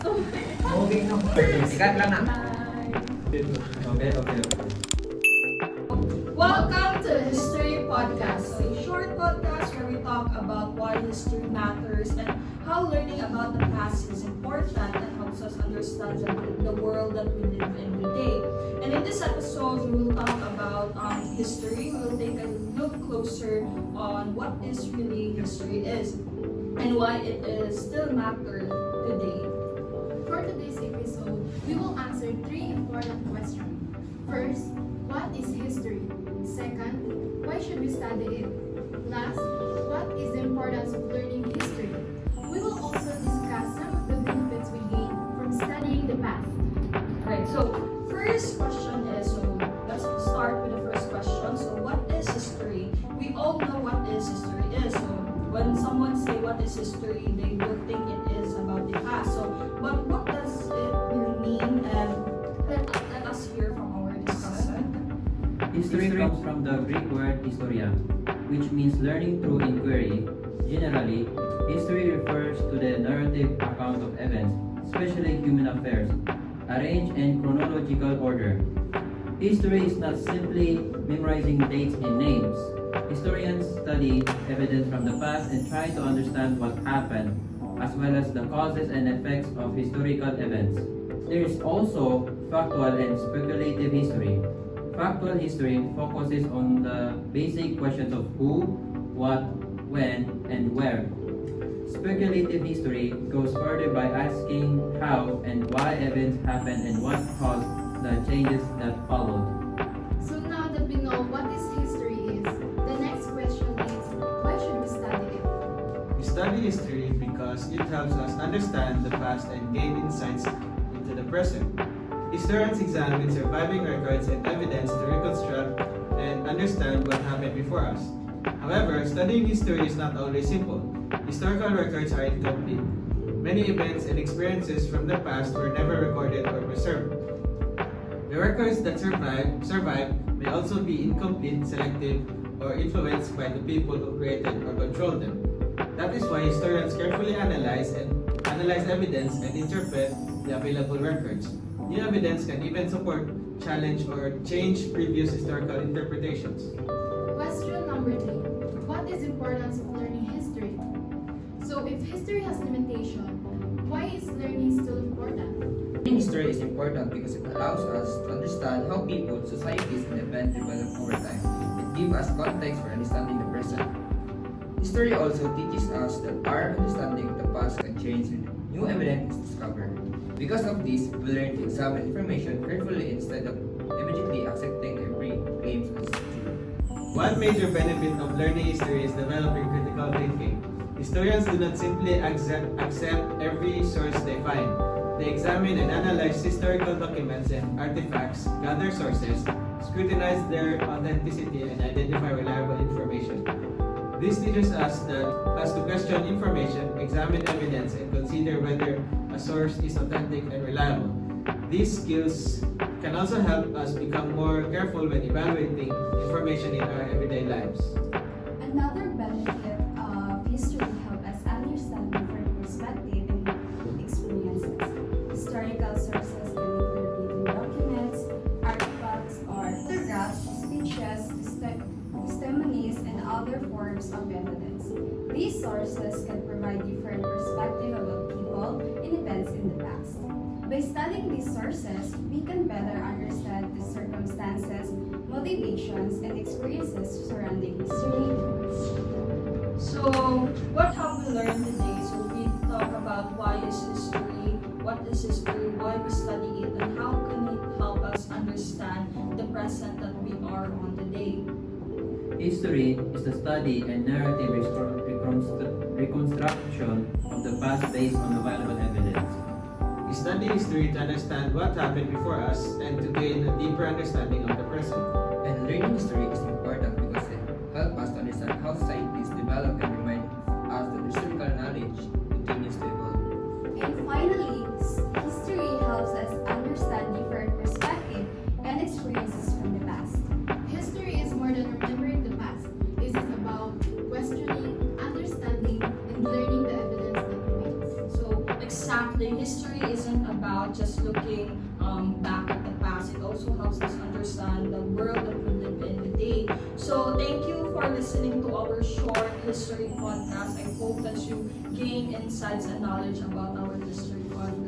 Moving no. Sikat lang na. Okay. Welcome to the History Podcast, a short podcast where we talk about why history matters and how learning about the past is important and helps us understand the world that we live in today. And in this episode, we will talk about history. We will take a look closer on what is really history is and why it is still matter today. For today's episode, we will answer three important questions. First, what is history? Second, why should we study it? Last, what is the importance of learning history? We will also discuss some of the benefits we gain from studying the past. Right, so first question is, let's start with the first question. So what is history? We all know what is history is. So when someone say what is history, they will think it is about the past. So, but what does it really mean? And let us hear from our discussant. History comes from the Greek word historia, which means learning through inquiry. Generally, history refers to the narrative account of events, especially human affairs, arranged in chronological order. History is not simply memorizing dates and names. Historians study evidence from the past and try to understand what happened, as well as the causes and effects of historical events. There is also factual and speculative history. Factual history focuses on the basic questions of who, what, when, and where. Speculative history goes further by asking how and why events happened and what caused the changes that followed. So now that we know what is history is, the next question is, why should we study it? We study history because it helps us understand the past and gain insights into the present. Historians examine surviving records and evidence to reconstruct and understand what happened before us. However, studying history is not always simple. Historical records are incomplete. Many events and experiences from the past were never recorded or preserved. The records that survive may also be incomplete, selective, or influenced by the people who created or controlled them. That is why historians carefully analyze evidence and interpret the available records. New evidence can even support, challenge, or change previous historical interpretations. Question number 3. What is the importance of learning history? So if history has limitation, why is learning still important? Learning history is important because it allows us to understand how people, societies, and events develop over time. It gives us context for understanding the present. History also teaches us that our understanding of the past can change when new evidence is discovered. Because of this, we learn to examine information carefully instead of immediately accepting every claim as true. One major benefit of learning history is developing critical thinking. Historians do not simply accept every source they find. They examine and analyze historical documents and artifacts, gather sources, scrutinize their authenticity, and identify reliable information. This teaches us to question information, examine evidence, and consider whether a source is authentic and reliable. These skills can also help us become more careful when evaluating information in our everyday lives. Another benefit of history helps us understand different perspectives and experiences. Historical sources can include written documents, artifacts, or photographs, speeches, testimonies, and other forms of evidence. These sources can provide different perspectives about people and events in the past. By studying these sources, we can better understand the circumstances, motivations, and experiences surrounding history. So what have we learned today? So we talk about why is history, what is history, why we study it, and how can it help us understand the present that we are on today. History is the study and narrative reconstruction of the past based on available evidence. We study history to understand what happened before us and to gain a deeper understanding of the present. And learning history is important because it helps us to understand how societies develop and remind us that historical knowledge continues to evolve. And finally, history helps us understand different perspectives and experiences from the past. History is more than remembering the past. It is about questioning, understanding, and learning the evidence that remains. So Exactly. History isn't about just looking back at the past. It also helps us understand the world that we live in today. So thank you for listening to our short history podcast. I hope that you gain insights and knowledge about our history podcast.